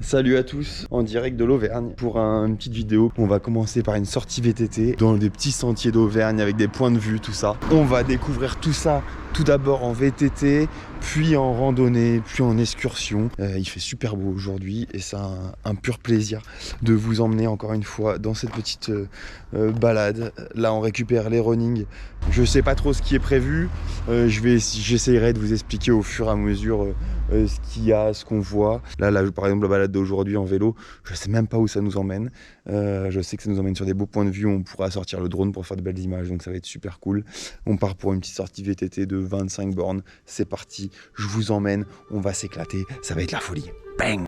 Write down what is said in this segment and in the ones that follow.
Salut à tous, en direct de l'Auvergne pour une petite vidéo. On va commencer par une sortie VTT dans des petits sentiers d'Auvergne avec des points de vue, tout ça. On va découvrir tout ça tout d'abord en VTT, puis en randonnée, puis en excursion. Il fait super beau aujourd'hui et c'est un pur plaisir de vous emmener encore une fois dans cette petite balade. Là on récupère les runnings. Je sais pas trop ce qui est prévu. J'essaierai de vous expliquer au fur et à mesure ce qu'il y a, ce qu'on voit. Là, par exemple, la balade d'aujourd'hui en vélo, je sais même pas où ça nous emmène. Je sais que ça nous emmène sur des beaux points de vue. On pourra sortir le drone pour faire de belles images, donc ça va être super cool. On part pour une petite sortie VTT de 25 bornes. C'est parti, je vous emmène, on va s'éclater, ça va être la folie. Bang!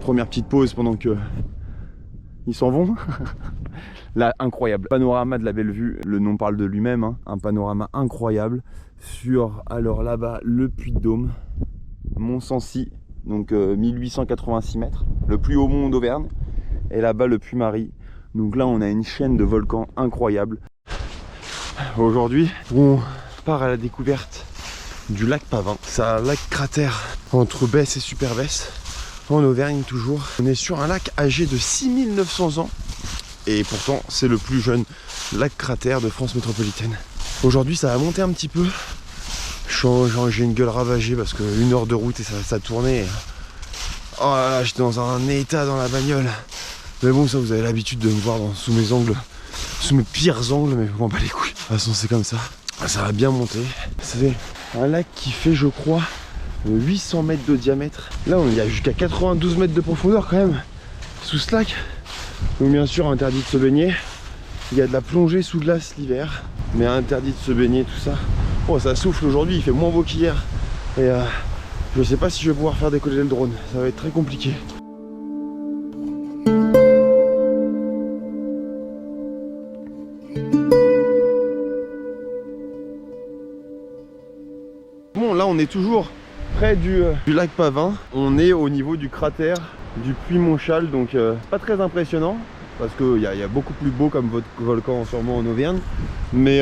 Première petite pause pendant que ils s'en vont. Là, incroyable. Panorama de la Bellevue, le nom parle de lui-même, hein. Un panorama incroyable sur, alors là-bas, le Puy-de-Dôme, Mont-Sancy, donc 1886 mètres, le plus haut mont d'Auvergne, et là-bas le Puy-Marie. Donc là, on a une chaîne de volcans incroyable. Aujourd'hui, on part à la découverte du lac Pavin. C'est un lac cratère entre Besse et Super-Besse. En Auvergne toujours. On est sur un lac âgé de 6900 ans et pourtant c'est le plus jeune lac cratère de France métropolitaine. Aujourd'hui ça a monté un petit peu. J'ai une gueule ravagée parce que 1 heure de route et ça tournait. Oh là là, j'étais dans un état dans la bagnole. Mais bon, ça vous avez l'habitude de me voir sous mes angles, sous mes pires angles, mais je m'en bats les couilles. De toute façon c'est comme ça. Ça va bien monter. C'est un lac qui fait, je crois, 800 mètres de diamètre. Là on y a jusqu'à 92 mètres de profondeur quand même sous ce lac. Donc bien sûr interdit de se baigner. Il y a de la plongée sous glace l'hiver, mais interdit de se baigner, tout ça. Oh, ça souffle aujourd'hui, il fait moins beau qu'hier. Et je sais pas si je vais pouvoir faire décoller le drone, ça va être très compliqué. Bon, là on est toujours près du lac Pavin. On est au niveau du cratère du Puy-Montchal, donc pas très impressionnant parce qu'il y a beaucoup plus beau comme votre volcan sûrement en Auvergne, mais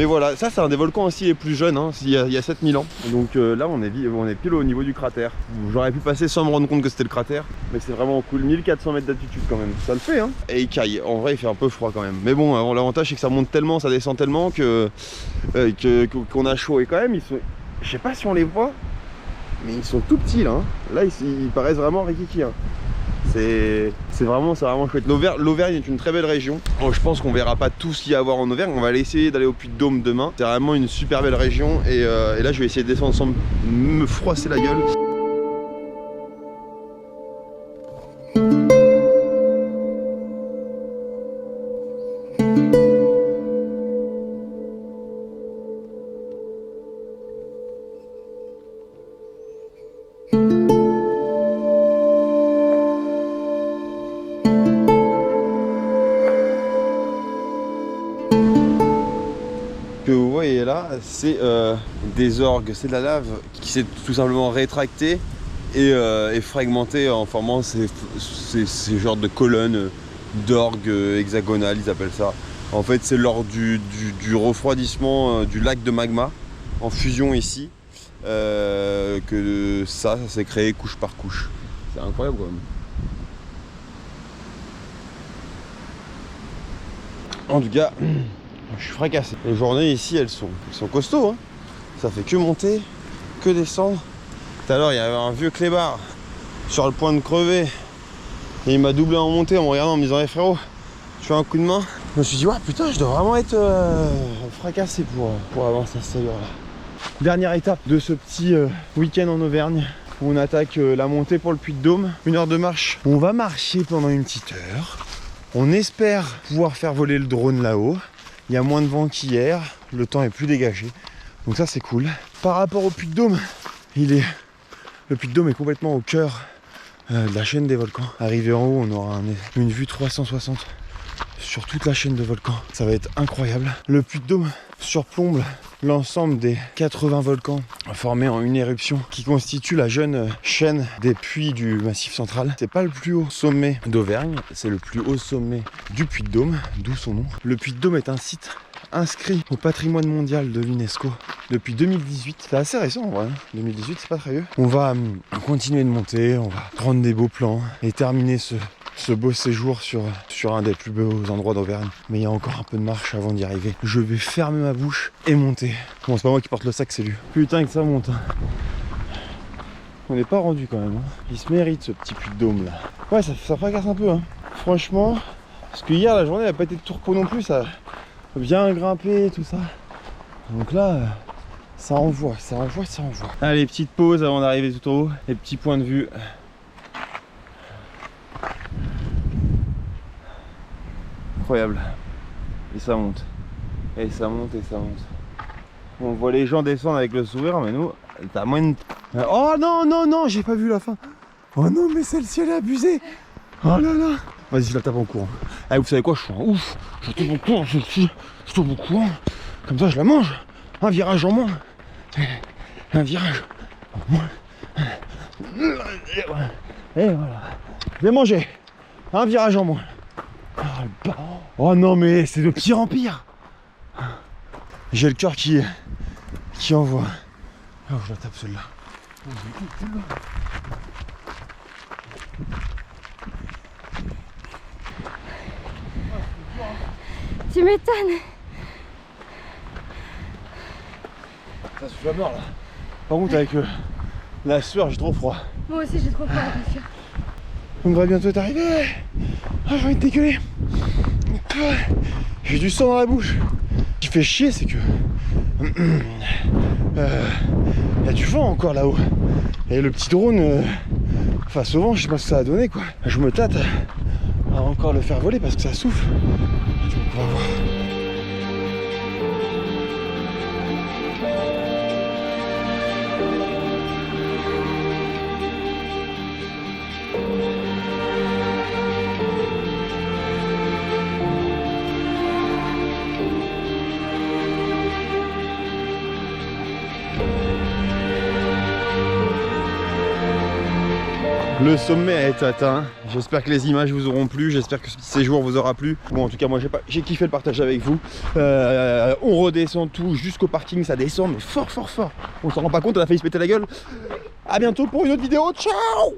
voilà, ça c'est un des volcans aussi les plus jeunes, hein, il y a 7000 ans. Donc là on est pile au niveau du cratère. J'aurais pu passer sans me rendre compte que c'était le cratère, mais c'est vraiment cool. 1400 mètres d'altitude quand même, ça le fait, hein. Et il caille, en vrai il fait un peu froid quand même, mais bon, l'avantage c'est que ça monte tellement, ça descend tellement qu'on a chaud. Et quand même je sais pas si on les voit, mais ils sont tout petits là, hein. Là ils paraissent vraiment rikiki, hein. C'est vraiment chouette. L'Auvergne est une très belle région. Bon, je pense qu'on verra pas tout ce qu'il y a à voir en Auvergne. On va aller essayer d'aller au Puy-de-Dôme demain. C'est vraiment une super belle région et là je vais essayer de descendre sans me froisser la gueule. Que vous voyez là, c'est des orgues, c'est de la lave qui s'est tout simplement rétractée et fragmentée en formant ces genres de colonnes d'orgues hexagonales, ils appellent ça. En fait, c'est lors du refroidissement du lac de magma en fusion ici que ça s'est créé couche par couche. C'est incroyable quand même. En tout cas, je suis fracassé. Les journées ici, elles sont costauds, hein. Ça fait que monter, que descendre. Tout à l'heure, il y avait un vieux clébard sur le point de crever. Et il m'a doublé en montée en me regardant en me disant hey, frérot, tu fais un coup de main. Je me suis dit ouais putain, je dois vraiment être fracassé pour avancer à cette allure-là. Dernière étape de ce petit week-end en Auvergne. On attaque la montée pour le Puy-de-Dôme. 1 heure de marche. On va marcher pendant une petite heure. On espère pouvoir faire voler le drone là-haut. Il y a moins de vent qu'hier, le temps est plus dégagé, donc ça c'est cool. Par rapport au Puy-de-Dôme, le Puy-de-Dôme est complètement au cœur de la chaîne des volcans. Arrivé en haut, on aura une vue 360 sur toute la chaîne de volcans. Ça va être incroyable. Le Puy-de-Dôme surplombe l'ensemble des 80 volcans formés en une éruption qui constitue la jeune chaîne des puits du Massif central. C'est pas le plus haut sommet d'Auvergne, c'est le plus haut sommet du Puy-de-Dôme, d'où son nom. Le Puy-de-Dôme est un site inscrit au patrimoine mondial de l'UNESCO depuis 2018. C'est assez récent en vrai, 2018 c'est pas très vieux. On va continuer de monter, on va prendre des beaux plans et terminer ce beau séjour sur un des plus beaux endroits d'Auvergne. Mais il y a encore un peu de marche avant d'y arriver. Je vais fermer ma bouche et monter. Bon, c'est pas moi qui porte le sac, c'est lui. Putain que ça monte. On n'est pas rendu quand même. Il se mérite ce petit Puy-de-Dôme là. Ouais, ça fracasse un peu. Franchement, parce que hier la journée n'a pas été de tout repos non plus. Ça a bien grimpé tout ça. Donc là, ça envoie. Allez, petite pause avant d'arriver tout en haut. Les petits points de vue. Incroyable. Et ça monte. Et ça monte. On voit les gens descendre avec le sourire, mais nous, t'as moins de... Oh non, j'ai pas vu la fin. Oh non, mais celle-ci elle est abusée. Oh là là. Vas-y, je la tape en courant. Ah, vous savez quoi, je suis un ouf. Je tape en courant, je tape en courant. Comme ça, je la mange. Un virage en moins. Un virage en moins. Et voilà. Je l'ai mangé. Un virage en moins. Oh non, mais c'est de pire en pire. J'ai le cœur qui envoie. Oh, je la tape celle-là. Tu m'étonnes. Ça souffle à mort là. Par contre avec la sueur j'ai trop froid. Moi aussi j'ai trop froid bien sûr. On va bientôt t'arriver. Ah, j'ai envie de dégueuler. J'ai du sang dans la bouche. Ce qui fait chier c'est que y a du vent encore là-haut. Et le petit drone face au vent, je sais pas ce que ça a donné quoi. Je me tâte à encore le faire voler parce que ça souffle. On va voir. Le sommet a été atteint. J'espère que les images vous auront plu. J'espère que ce petit séjour vous aura plu. Bon, en tout cas, moi j'ai kiffé le partage avec vous. On redescend tout jusqu'au parking. Ça descend, mais fort. On s'en rend pas compte. On a failli se péter la gueule. A bientôt pour une autre vidéo. Ciao!